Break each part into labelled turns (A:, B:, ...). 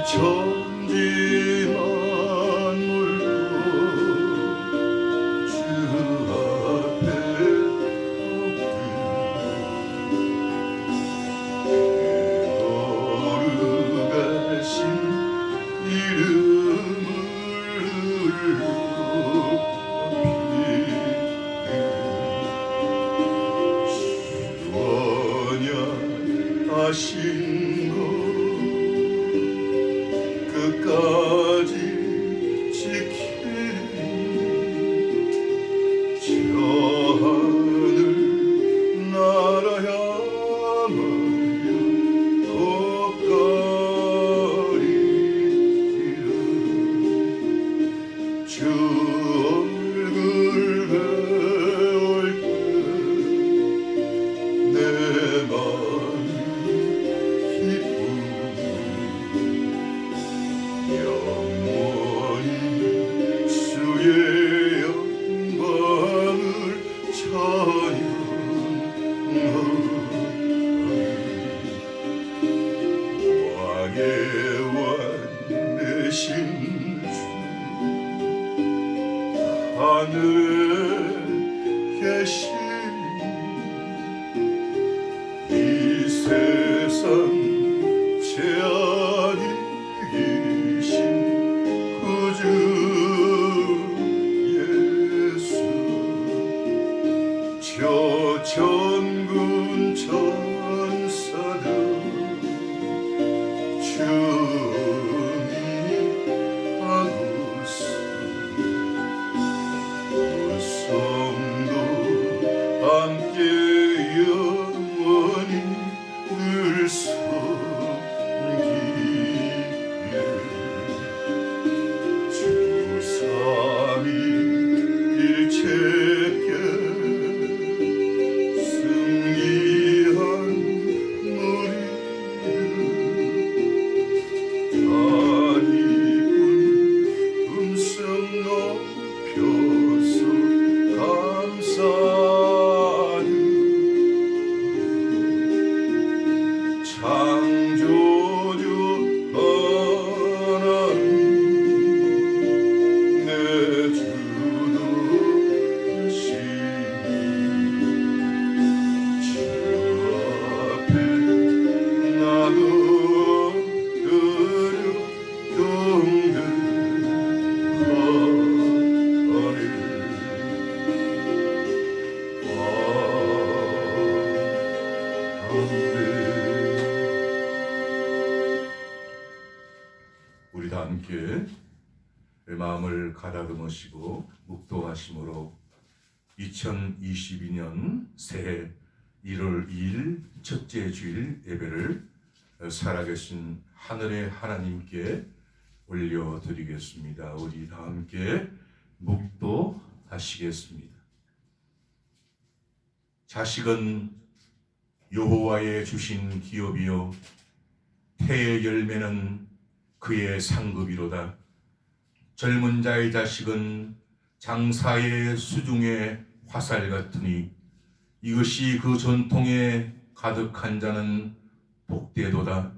A: 천지만 물고 주 앞에 거룩하신 이름을 원하신 것 끝까지 지키리 저 하늘 나라 향하여 엇가리리라 주 얼굴 배울 때내 마음이 영원히 주의 영광을 찬양하리 왕의 왕 되신 주 하늘에 계시니 이 세상 제한이 이신 구주 예수 저 천군 천사들 충이하고서 성도 함께 영원히 늘 섬기에 주 삼위일체께 승리한 무리를 다니군 음성 높여서 감사하리 창조주 하나님 내 주도 하시니 주 앞에 나도 엎드려 경배하리 우리 다 함께 마음을 가다듬으시고 묵도하심으로 2022년 새해 1월 2일 첫째 주일 예배를 살아계신 하늘의 하나님께 올려드리겠습니다. 우리 다 함께 묵도하시겠습니다. 자식은 여호와의 주신 기업이요 태의 열매는 그의 상급이로다. 젊은 자의 자식은 장사의 수중의 화살 같으니 이것이 그 전통에 가득한 자는 복되도다.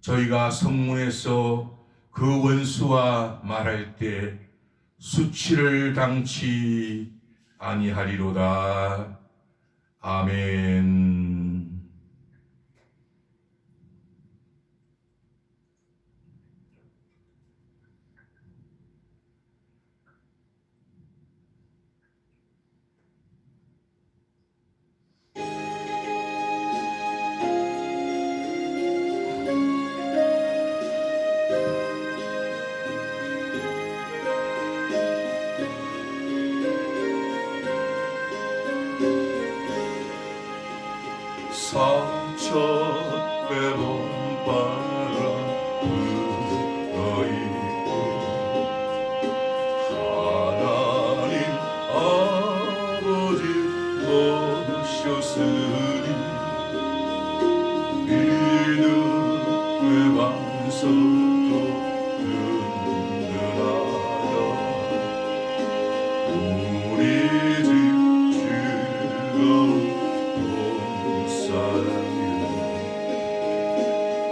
A: 저희가 성문에서 그 원수와 말할 때 수치를 당치 아니하리로다. 아멘. 상처 빼놓은 바람 흘러있고 하나님 아버지 오셨으니 믿음의 반석도 든든하다. 우리 집 즐거운 사랑이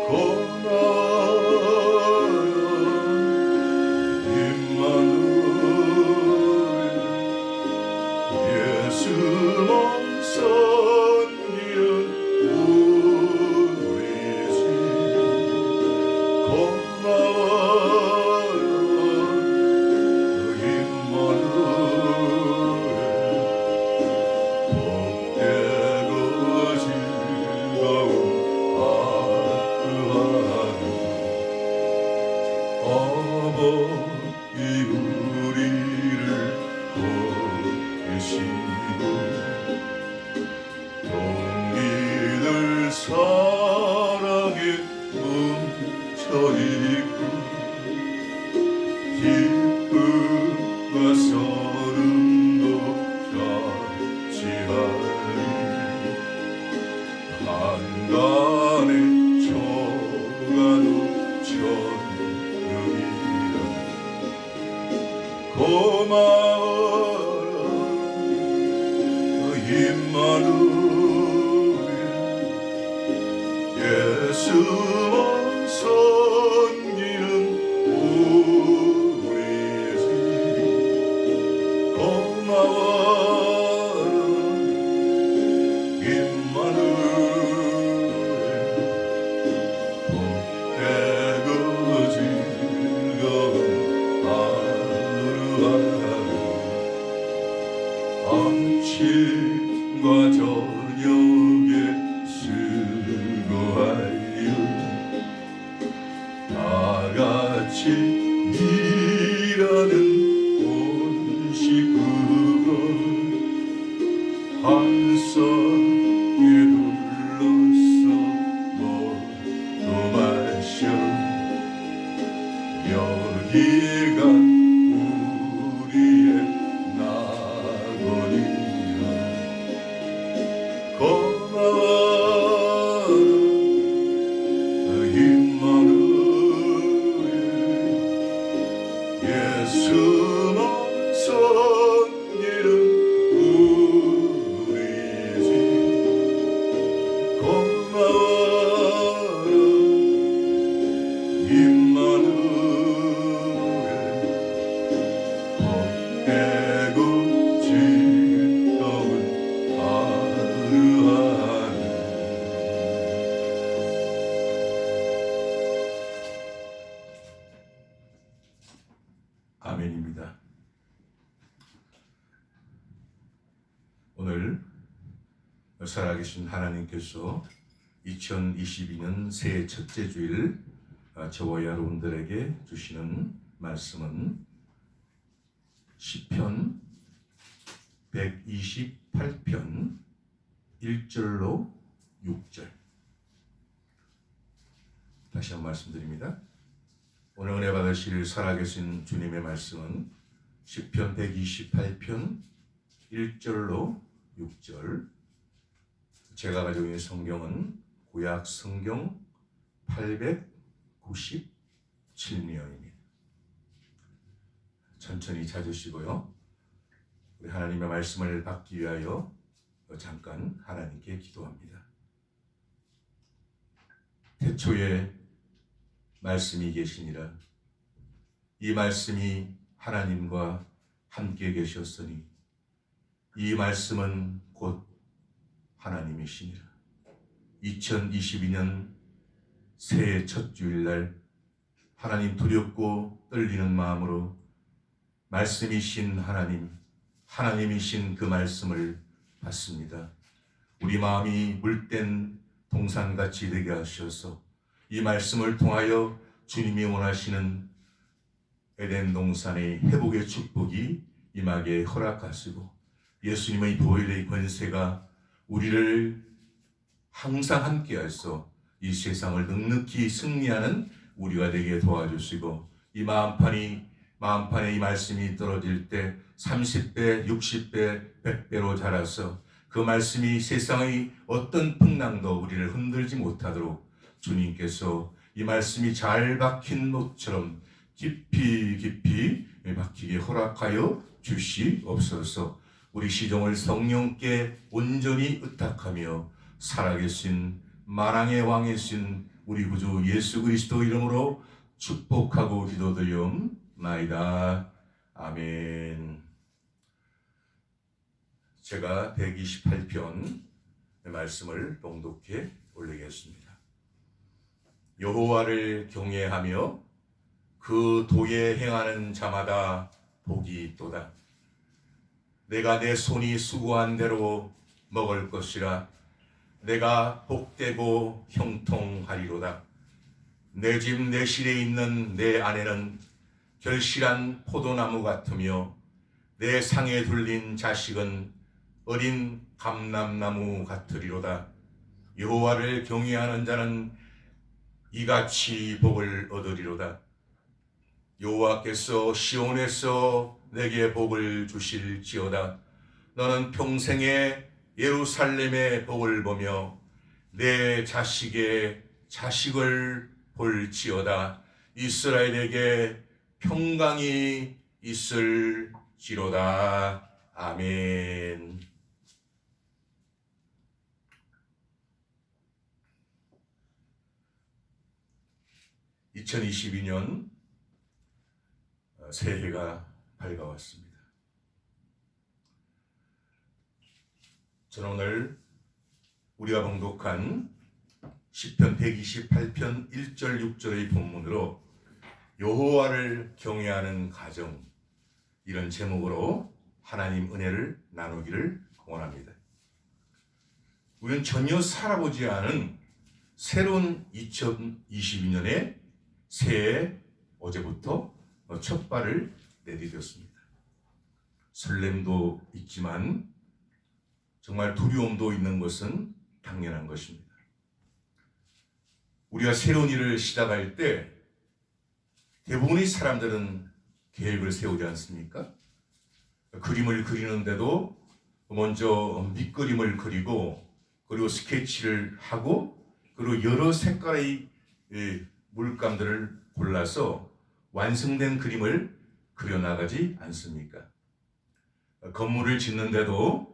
A: 고난 예수만 섬기는 우리 집 고마워라 임마누엘 복되고 즐거운 하루하루 아침과 저녁에 수고하여 다같이 일하는 온 식구가 한 쌍에 둘러서 먹고 마셔 여기가 우리의 낙원이라 고마워 예수만 섬기는 우리 집 고마워라 임마누엘 복되고 즐거운 하루하루 아멘입니다. 오늘 살아계신 하나님께서 2022년 새해 첫째 주일 저와 여러분들에게 주시는 말씀은 시편 128편 1절로 6절. 다시 한번 말씀드립니다. 오늘 은혜 받으실 살아계신 주님의 말씀은 시편 128편 1절로 6절. 제가 가지고 있는 성경은 구약 성경 897면입니다. 천천히 찾으시고요. 우리 하나님의 말씀을 받기 위하여 잠깐 하나님께 기도합니다. 태초에 말씀이 계시니라. 이 말씀이 하나님과 함께 계셨으니 이 말씀은 곧 하나님이시니라. 2022년 새해 첫 주일날 하나님 두렵고 떨리는 마음으로 말씀이신 하나님, 하나님이신 그 말씀을 받습니다. 우리 마음이 물된 동산같이 되게 하셔서 이 말씀을 통하여 주님이 원하시는 에덴 동산의 회복의 축복이 임하게 허락하시고 예수님의 보혈의 권세가 우리를 항상 함께 하셔서 이 세상을 넉넉히 승리하는 우리가 되게 도와주시고 이 마음판에 이 말씀이 떨어질 때 30배, 60배, 100배로 자라서 그 말씀이 세상의 어떤 풍랑도 우리를 흔들지 못하도록 주님께서 이 말씀이 잘 박힌 못처럼 깊이 박히게 허락하여 주시옵소서. 우리 시종을 성령께 온전히 의탁하며 살아계신 만왕의 왕이신 우리 구주 예수 그리스도 이름으로 축복하고 기도드리옵나이다. 아멘. 제가 128편 말씀을 봉독해 올리겠습니다. 여호와를 경외하며 그 도에 행하는 자마다 복이 있도다. 내가 내 손이 수고한 대로 먹을 것이라. 내가 복되고 형통하리로다. 내 집 내 실에 있는 내 아내는 결실한 포도나무 같으며 내 상에 둘린 자식은 어린 감람나무 같으리로다. 여호와를 경외하는 자는 이같이 복을 얻으리로다. 여호와께서 시온에서 내게 복을 주실지어다. 너는 평생에 예루살렘의 복을 보며 내 자식의 자식을 볼지어다. 이스라엘에게 평강이 있을지로다. 아멘. (2022년) 새해가 밝아왔습니다. 저는 오늘 우리가 봉독한 시편 128편 1절 6절의 본문으로 여호와를 경외하는 가정, 이런 제목으로 하나님 은혜를 나누기를 원합니다. 우리는 전혀 살아보지 않은 새로운 2022년의 새해 어제부터 첫 발을 내디뎠습니다. 설렘도 있지만 정말 두려움도 있는 것은 당연한 것입니다. 우리가 새로운 일을 시작할 때 대부분의 사람들은 계획을 세우지 않습니까? 그림을 그리는데도 먼저 밑그림을 그리고, 그리고 스케치를 하고, 그리고 여러 색깔의 물감들을 골라서 완성된 그림을 그려나가지 않습니까? 건물을 짓는데도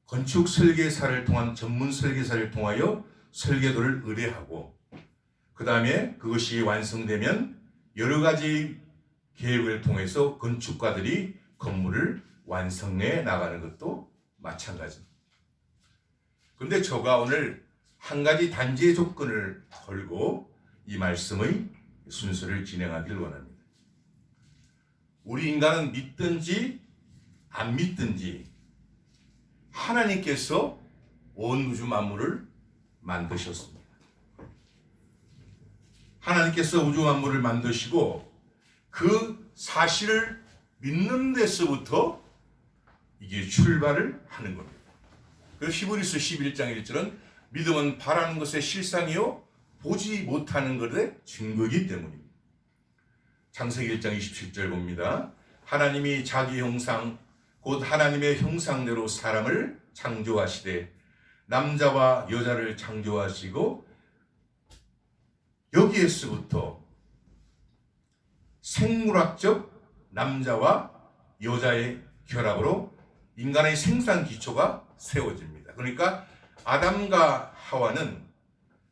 A: 건축 설계사를 통한 전문 설계사를 통하여 설계도를 의뢰하고, 그 다음에 그것이 완성되면 여러 가지 계획을 통해서 건축가들이 건물을 완성해 나가는 것도 마찬가지입니다. 그런데 저가 오늘 한 가지 단지의 조건을 걸고 이 말씀의 순서를 진행하기를 원합니다. 우리 인간은 믿든지 안 믿든지 하나님께서 온 우주 만물을 만드셨습니다. 하나님께서 우주 만물을 만드시고 그 사실을 믿는 데서부터 이게 출발을 하는 겁니다. 그 히브리서 11장 1절은 믿음은 바라는 것의 실상이요 보지 못하는 것의 증거이기 때문입니다. 창세기 1장 27절 봅니다. 하나님이 자기 형상 곧 하나님의 형상대로 사람을 창조하시되 남자와 여자를 창조하시고, 여기에서부터 생물학적 남자와 여자의 결합으로 인간의 생산 기초가 세워집니다. 그러니까 아담과 하와는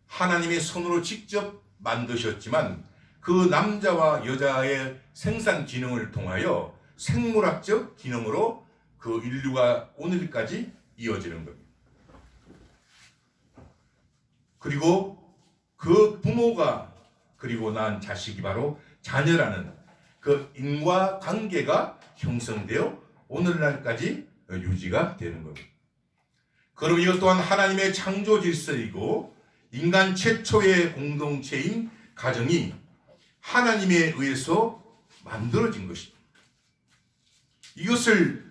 A: 하나님의 손으로 직접 만드셨지만 그 남자와 여자의 생산 기능을 통하여 생물학적 기능으로 그 인류가 오늘까지 이어지는 겁니다. 그리고 그 부모가 그리고 난 자식이 바로 자녀라는 그 인과관계가 형성되어 오늘날까지 유지가 되는 겁니다. 그럼 이것 또한 하나님의 창조 질서이고 인간 최초의 공동체인 가정이 하나님에 의해서 만들어진 것입니다. 이것을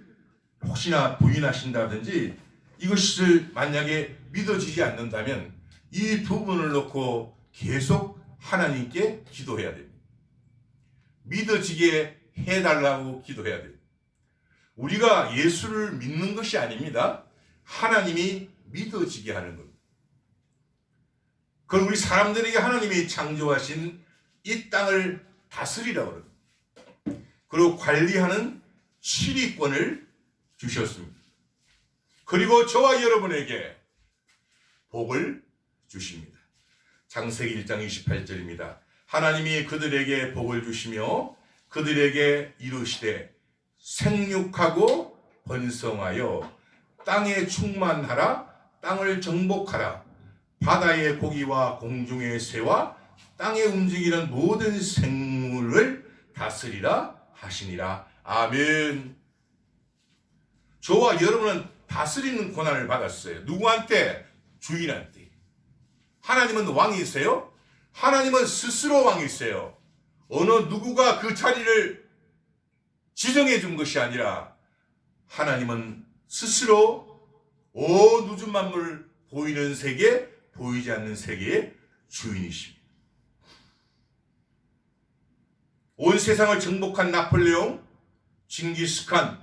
A: 혹시나 부인하신다든지 이것을 만약에 믿어지지 않는다면 이 부분을 놓고 계속 하나님께 기도해야 됩니다. 믿어지게 해달라고 기도해야 됩니다. 우리가 예수를 믿는 것이 아닙니다. 하나님이 믿어지게 하는 겁니다. 그럼 우리 사람들에게 하나님이 창조하신 이 땅을 다스리라고 합니다. 그리고 관리하는 치리권을 주셨습니다. 그리고 저와 여러분에게 복을 주십니다. 창세기 1장 28절입니다. 하나님이 그들에게 복을 주시며 그들에게 이르시되 생육하고 번성하여 땅에 충만하라, 땅을 정복하라, 바다의 고기와 공중의 새와 땅에 움직이는 모든 생물을 다스리라 하시니라. 아멘. 저와 여러분은 다스리는 고난을 받았어요. 누구한테? 주인한테. 하나님은 왕이세요? 하나님은 스스로 왕이세요. 어느 누구가 그 자리를 지정해 준 것이 아니라 하나님은 스스로 온 우주 만물, 보이는 세계, 보이지 않는 세계의 주인이십니다. 온 세상을 정복한 나폴레옹, 징기스칸,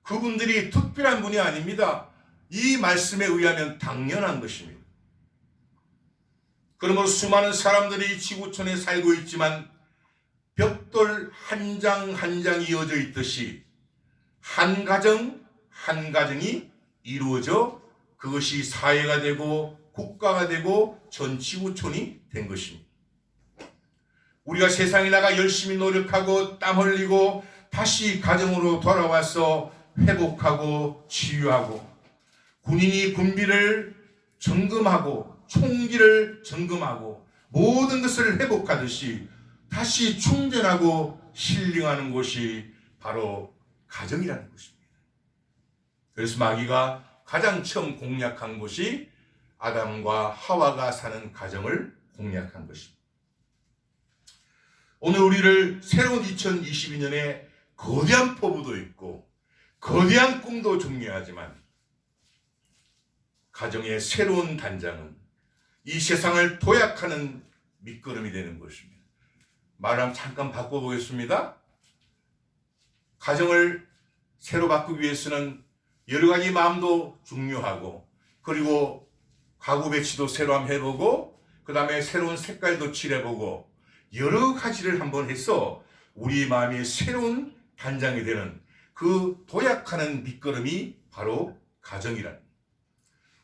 A: 그분들이 특별한 분이 아닙니다. 이 말씀에 의하면 당연한 것입니다. 그러므로 수많은 사람들이 지구촌에 살고 있지만 벽돌 한 장 한 장이 이어져 있듯이 한 가정 한 가정이 이루어져 그것이 사회가 되고 국가가 되고 전 지구촌이 된 것입니다. 우리가 세상에 나가 열심히 노력하고 땀 흘리고 다시 가정으로 돌아와서 회복하고 치유하고, 군인이 군비를 점검하고 총기를 점검하고 모든 것을 회복하듯이 다시 충전하고 힐링하는 곳이 바로 가정이라는 것입니다. 그래서 마귀가 가장 처음 공략한 곳이 아담과 하와가 사는 가정을 공략한 것입니다. 오늘 우리를 새로운 2022년에 거대한 포부도 있고 거대한 꿈도 중요하지만 가정의 새로운 단장은 이 세상을 도약하는 밑거름이 되는 것입니다. 말을 잠깐 바꿔보겠습니다. 가정을 새로 바꾸기 위해서는 여러 가지 마음도 중요하고, 그리고 가구 배치도 새로 한번 해보고, 그 다음에 새로운 색깔도 칠해보고, 여러 가지를 한번 해서 우리 마음이 새로운 단장이 되는 그 도약하는 밑거름이 바로 가정이라는.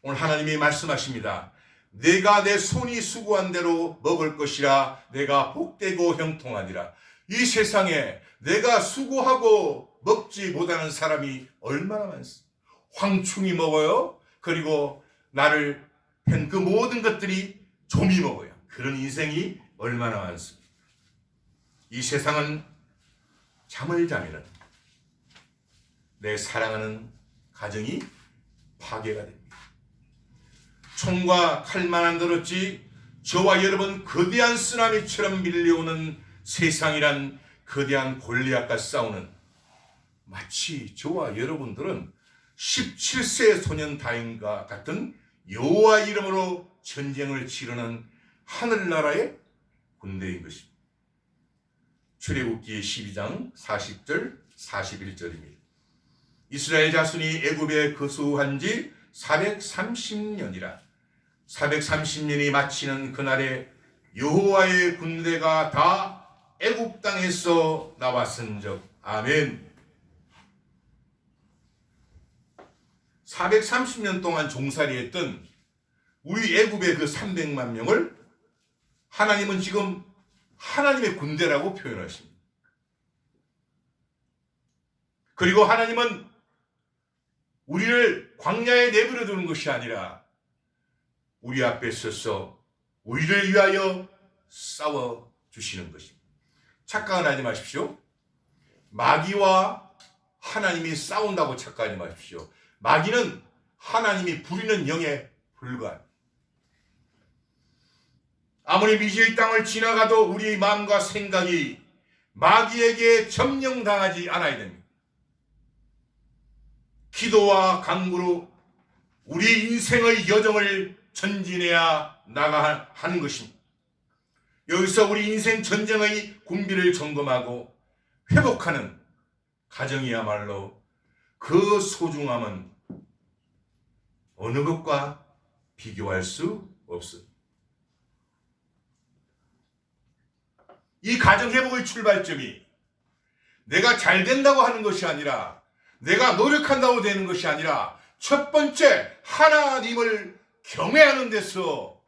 A: 오늘 하나님이 말씀하십니다. 내가 내 손이 수고한 대로 먹을 것이라. 내가 복되고 형통하니라. 이 세상에 내가 수고하고 먹지 못하는 사람이 얼마나 많습니까? 황충이 먹어요. 그리고 나를 팬 그 모든 것들이 좀이 먹어요. 그런 인생이 얼마나 많습니까? 이 세상은 잠을 자면은 내 사랑하는 가정이 파괴가 됩니다. 총과 칼만 안 들었지 저와 여러분 거대한 쓰나미처럼 밀려오는 세상이란 거대한 골리앗과 싸우는, 마치 저와 여러분들은 17세 소년 다인과 같은 여호와 이름으로 전쟁을 치르는 하늘나라의 군대인 것입니다. 출애굽기 12장 40절 41절입니다. 이스라엘 자손이 애굽에 거주한 지 430년이라. 430년이 마치는 그날에 여호와의 군대가 다 애굽 땅에서 나왔은즉. 아멘. 430년 동안 종살이했던 우리 애굽의 그 300만 명을 하나님은 지금 하나님의 군대라고 표현하십니다. 그리고 하나님은 우리를 광야에 내버려 두는 것이 아니라 우리 앞에 서서 우리를 위하여 싸워 주시는 것입니다. 착각은 하지 마십시오. 마귀와 하나님이 싸운다고 착각하지 마십시오. 마귀는 하나님이 부리는 영에 불과합니다. 아무리 미지의 땅을 지나가도 우리의 마음과 생각이 마귀에게 점령당하지 않아야 됩니다. 기도와 간구로 우리 인생의 여정을 전진해야 나가야 하는 것입니다. 여기서 우리 인생 전쟁의 군비를 점검하고 회복하는 가정이야말로 그 소중함은 어느 것과 비교할 수 없습니다. 이 가정 회복의 출발점이 내가 잘 된다고 하는 것이 아니라, 내가 노력한다고 되는 것이 아니라, 첫 번째 하나님을 경외하는 데서,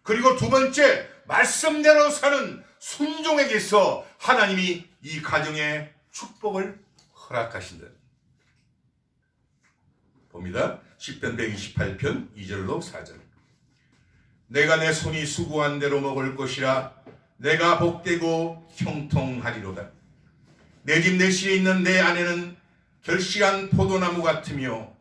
A: 그리고 두 번째 말씀대로 사는 순종에게서 하나님이 이 가정의 축복을 허락하신다. 봅니다. 10편 128편 2절로 4절. 내가 내 손이 수고한 대로 먹을 것이라. 내가 복되고 형통하리로다. 내 집 내실에 있는 내 아내는 결실한 포도나무 같으며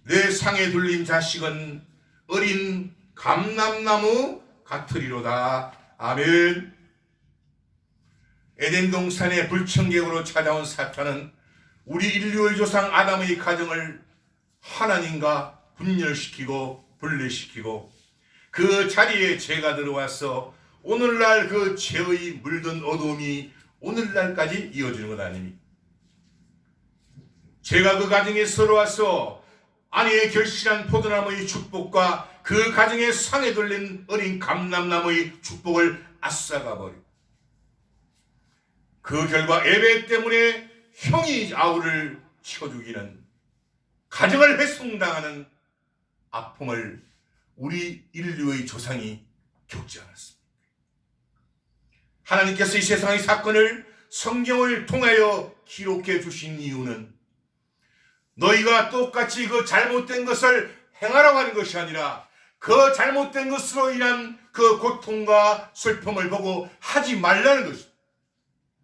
A: 내 상에 둘린 자식은 어린 감람나무 같으리로다. 아멘. 에덴 동산의 불청객으로 찾아온 사탄은 우리 인류의 조상 아담의 가정을 하나님과 분열시키고 분리시키고 그 자리에 죄가 들어와서 오늘날 그 죄의 물든 어둠이 오늘날까지 이어지는 것 아닙니까? 죄가 그 가정에 들어와서 아내의 결실한 포도나무의 축복과 그 가정에 상에 들린 어린 감람나무의 축복을 앗아가 버리고 그 결과 애배 때문에 형이 아우를 쳐 죽이는 가정을 훼손당하는 아픔을 우리 인류의 조상이 겪지 않았습니다. 하나님께서 이 세상의 사건을 성경을 통하여 기록해 주신 이유는 너희가 똑같이 그 잘못된 것을 행하라고 하는 것이 아니라 그 잘못된 것으로 인한 그 고통과 슬픔을 보고 하지 말라는 것입니다.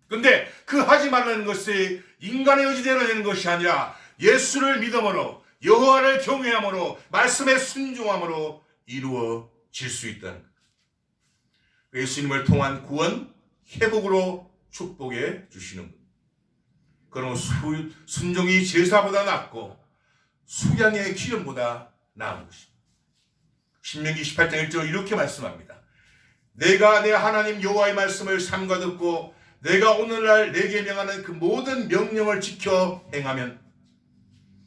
A: 그런데 그 하지 말라는 것이 인간의 의지대로 되는 것이 아니라 예수를 믿음으로 여호와를 경외함으로 말씀에 순종함으로 이루어질 수 있다는 것. 예수님을 통한 구원, 회복으로 축복해 주시는 것. 그러면 순종이 제사보다 낫고 수양의 기름보다 나은 것입니다. 신명기 18장 1절 이렇게 말씀합니다. 내가 내 하나님 여호와의 말씀을 삼가 듣고 내가 오늘날 내게 명하는 그 모든 명령을 지켜 행하면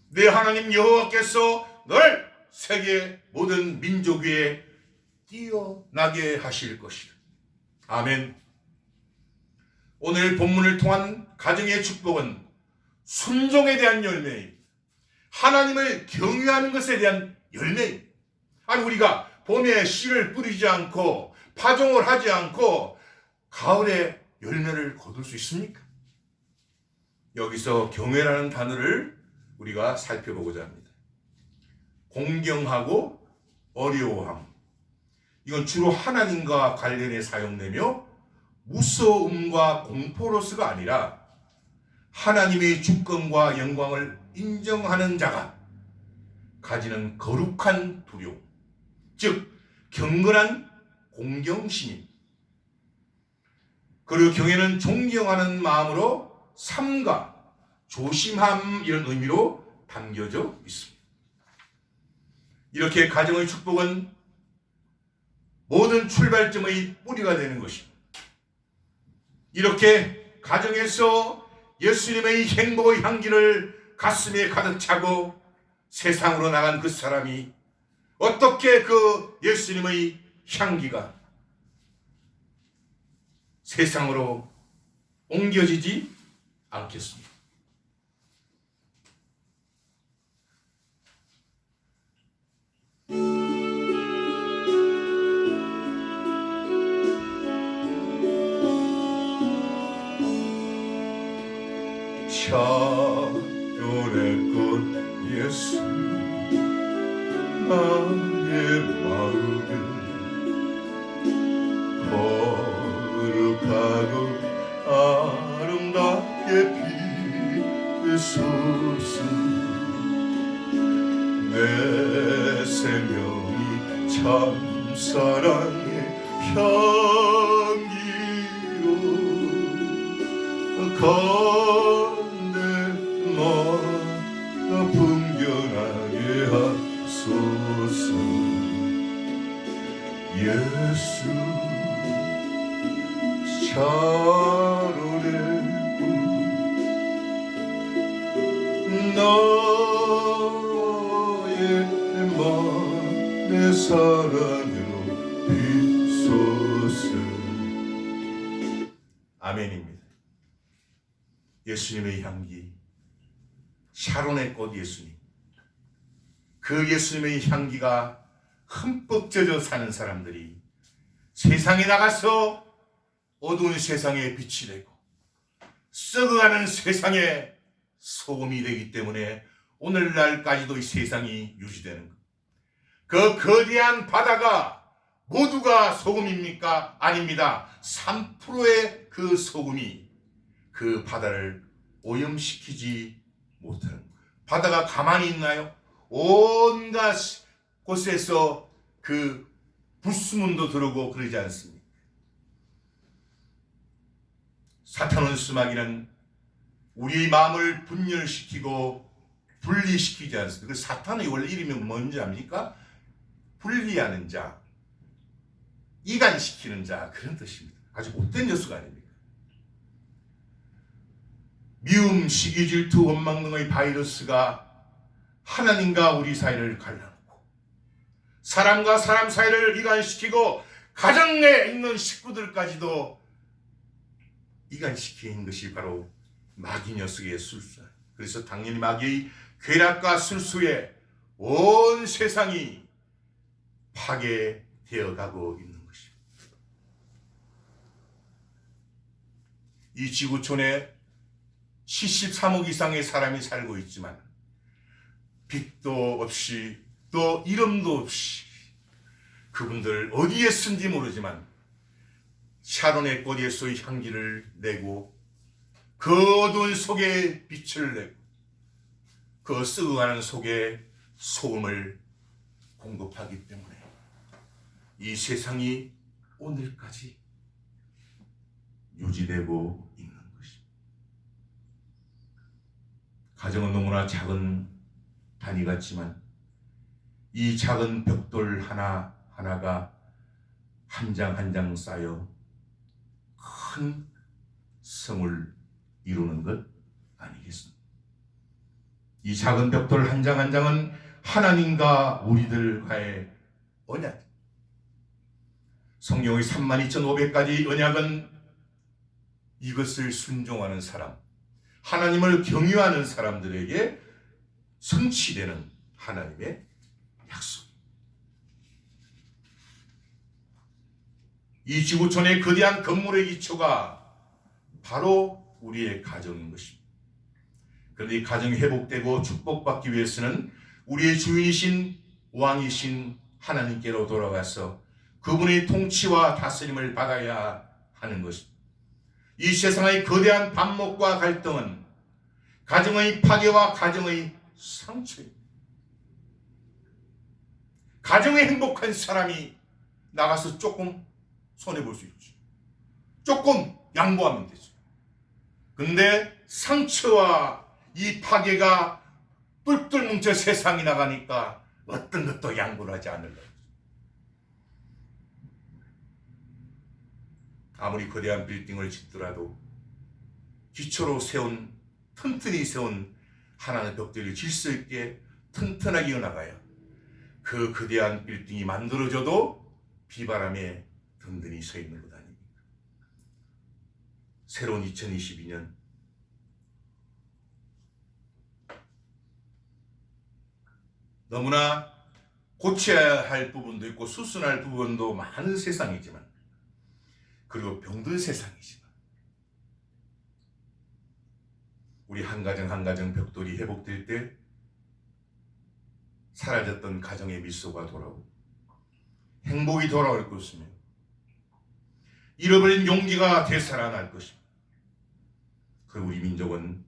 A: 내 하나님 여호와께서 너를 세계 모든 민족 위에 뛰어나게 하실 것이다. 아멘. 오늘 본문을 통한 가정의 축복은 순종에 대한 열매입니다. 하나님을 경외하는 것에 대한 열매입니다. 아니 우리가 봄에 씨를 뿌리지 않고 파종을 하지 않고 가을에 열매를 거둘 수 있습니까? 여기서 경외라는 단어를 우리가 살펴보고자 합니다. 공경하고 어려워함. 이건 주로 하나님과 관련해 사용되며 무서움과 공포로서가 아니라 하나님의 주권과 영광을 인정하는 자가 가지는 거룩한 두려움, 즉 경건한 공경심입니다. 그리고 경외는 존경하는 마음으로 삼가, 조심함 이런 의미로 담겨져 있습니다. 이렇게 가정의 축복은 모든 출발점의 뿌리가 되는 것입니다. 이렇게 가정에서 예수님의 행복의 향기를 가슴에 가득 차고 세상으로 나간 그 사람이 어떻게 그 예수님의 향기가 세상으로 옮겨지지 않겠습니다.
B: 차별의 꽃 예수 나의 마음을 거룩하고 아름답게 비소서. 내 생명이 참 사랑의 향기로 풍경하게 하소서. 예수 샤론의 너의 마음 내 사랑으로 비소서.
A: 아멘입니다. 예수님의 향기, 샤론의 꽃 예수님, 그 예수님의 향기가 흠뻑 젖어 사는 사람들이 세상에 나가서 어두운 세상에 빛이 되고 썩어가는 세상에 소금이 되기 때문에 오늘날까지도 이 세상이 유지되는 것. 그 거대한 바다가 모두가 소금입니까? 아닙니다. 3%의 그 소금이 그 바다를 오염시키지 못하는 거예요. 바다가 가만히 있나요? 온갖 곳에서 그 불순물도 들어오고 그러지 않습니까? 사탄은 수마귀는 우리의 마음을 분열시키고 분리시키지 않습니다. 그 사탄의 원래 이름이 뭔지 압니까? 분리하는 자, 이간시키는 자, 그런 뜻입니다. 아주 못된 녀석 아닙니까? 미움, 시기, 질투, 원망 등의 바이러스가 하나님과 우리 사이를 갈라놓고 사람과 사람 사이를 이간시키고 가정 내에 있는 식구들까지도 이간시키는 것이 바로 마귀 녀석의 술수. 그래서 당연히 마귀의 괴락과 술수에 온 세상이 파괴되어 가고 있는 것입니다. 이 지구촌에 73억 이상의 사람이 살고 있지만 빛도 없이 또 이름도 없이 그분들 어디에 쓴지 모르지만 샤론의 꽃에서의 향기를 내고 그 어두운 속에 빛을 내고 그 썩어가는 속에 소금을 공급하기 때문에 이 세상이 오늘까지 유지되고 있는 것입니다. 가정은 너무나 작은 단위 같지만 이 작은 벽돌 하나하나가 한 장 한 장 쌓여 큰 성을 이루는 것 아니겠습니까? 이 작은 벽돌 한 장 한 장은 하나님과 우리들과의 언약. 성경의 32,500가지 언약은 이것을 순종하는 사람, 하나님을 경유하는 사람들에게 성취되는 하나님의 약속. 이 지구촌의 거대한 건물의 기초가 바로 우리의 가정인 것입니다. 그런데 이 가정이 회복되고 축복받기 위해서는 우리의 주인이신 왕이신 하나님께로 돌아가서 그분의 통치와 다스림을 받아야 하는 것입니다. 이 세상의 거대한 반목과 갈등은 가정의 파괴와 가정의 상처입니다. 가정의 행복한 사람이 나가서 조금 손해볼 수 있죠. 조금 양보하면 되죠. 근데 상처와 이 파괴가 뿔뿔 뭉쳐 세상이 나가니까 어떤 것도 양보를 하지 않으려고. 아무리 거대한 빌딩을 짓더라도 기초로 세운, 튼튼히 세운 하나의 벽돌이 질서 있게 튼튼하게 이어나가야 그 거대한 빌딩이 만들어져도 비바람에 든든히 서 있는 것 아닙니까? 새로운 2022년 너무나 고쳐야 할 부분도 있고 수순할 부분도 많은 세상이지만 그리고 병든 세상이지만 우리 한 가정 한 가정 벽돌이 회복될 때 사라졌던 가정의 미소가 돌아오고 행복이 돌아올 것이며 잃어버린 용기가 되살아날 것입니다. 그리고 우리 민족은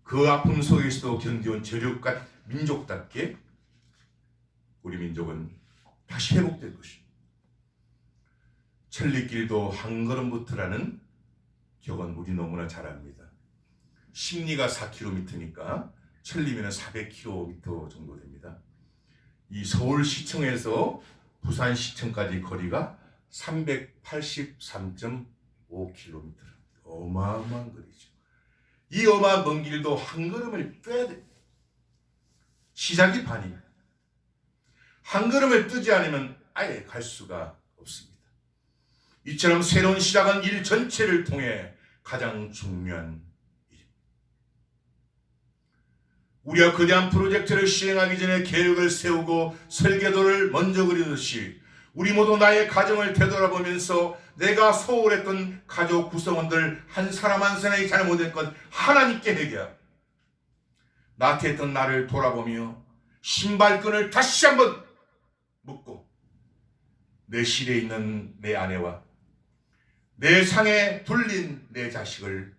A: 그 아픔 속에서도 견디온 저력과 민족답게 우리 민족은 다시 회복될 것입니다. 천리길도 한 걸음부터라는 격언 우리 너무나 잘 압니다. 십리가 4km니까 천리면 400km 정도 됩니다. 이 서울시청에서 부산시청까지 거리가 383.5km. 어마어마한 거리죠. 이 어마어마한 먼 길도 한 걸음을 떼야 됩니다. 시작이 반입니다. 한 걸음을 뜨지 않으면 아예 갈 수가 없습니다. 이처럼 새로운 시작은 일 전체를 통해 가장 중요한 일입니다. 우리가 거대한 프로젝트를 시행하기 전에 계획을 세우고 설계도를 먼저 그리듯이 우리 모두 나의 가정을 되돌아보면서 내가 소홀했던 가족 구성원들 한 사람 한 사람이 잘못된 것 하나님께 회개하고 나태했던 나를 돌아보며 신발끈을 다시 한번 묶고 내 실에 있는 내 아내와 내 상에 둘린 내 자식을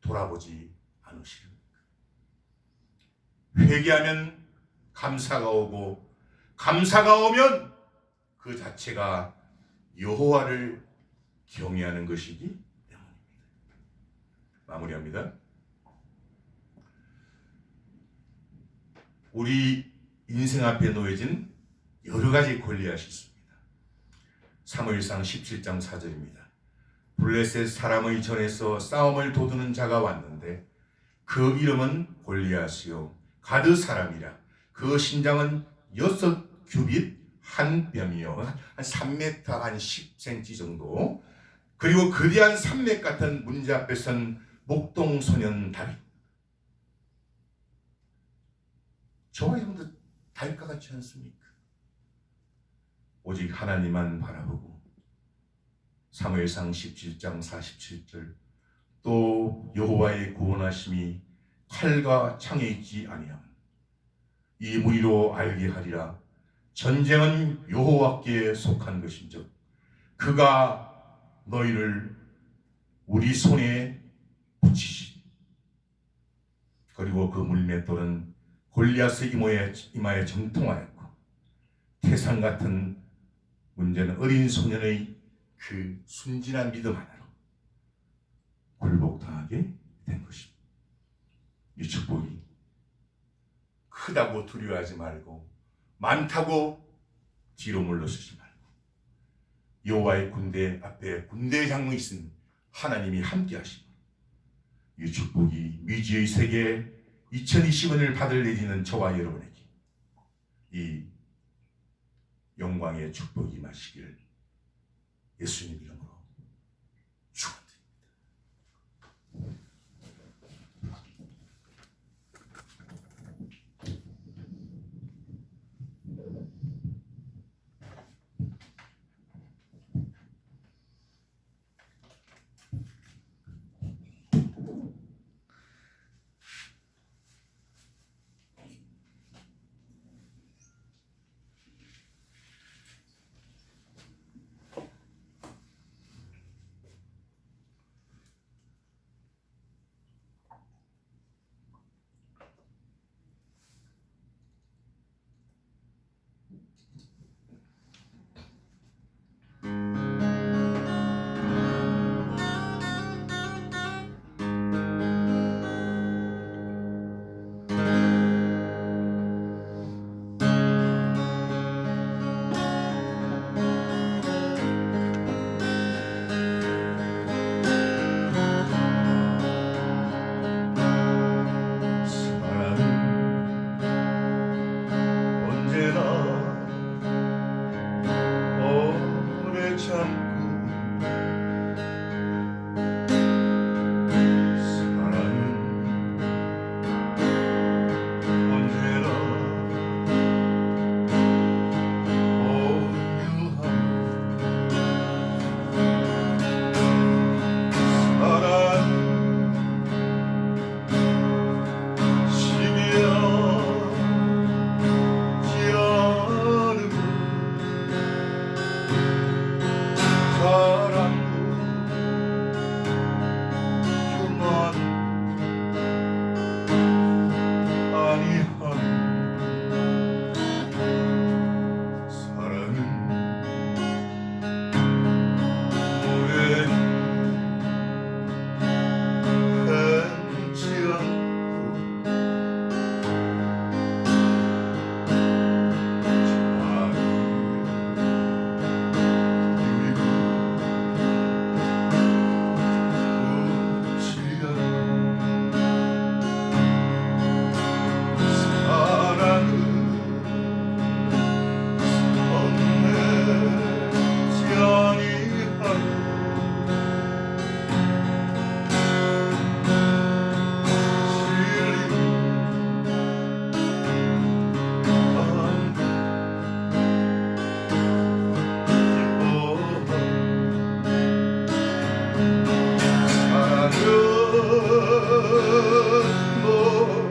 A: 돌아보지 않으시렵니까? 회개하면 감사가 오고 감사가 오면 그 자체가 여호와를 경외하는 것이기 때문입니다. 마무리합니다. 우리 인생 앞에 놓여진 여러 가지 골리앗이 있습니다. 사무엘상 17장 4절입니다. 블레셋 사람의 전에서 싸움을 도두는 자가 왔는데 그 이름은 골리앗이요 가드 사람이라. 그 신장은 6규빗 한 뼘이요 한 3m 한 10cm 정도. 그리고 거대한 산맥 같은 문제 앞에 선 목동 소년 다윗. 저와 여러분도 다윗과 같지 않습니까? 오직 하나님만 바라보고 사무엘상 17장 47절 또 여호와의 구원하심이 칼과 창에 있지 아니함. 이 무리로 알게 하리라. 전쟁은 여호와께 속한 것인즉 그가 너희를 우리 손에 붙이시. 그리고 그 물맷돌은 골리앗의 이마에 정통하였고 태산 같은 문제는 어린 소년의 그 순진한 믿음 하나로 굴복당하게 된 것입니다. 이 축복이 크다고 두려워하지 말고 많다고 뒤로 물러서지 말고 여호와의 군대 앞에 군대 장로이 있은 하나님이 함께 하시고 이 축복이 미지의 세계 2020년을 받을 내리는 저와 여러분에게 이 영광의 축복이 임하시길 예수님 이름으로 축원드립니다.
B: 사랑은 뭐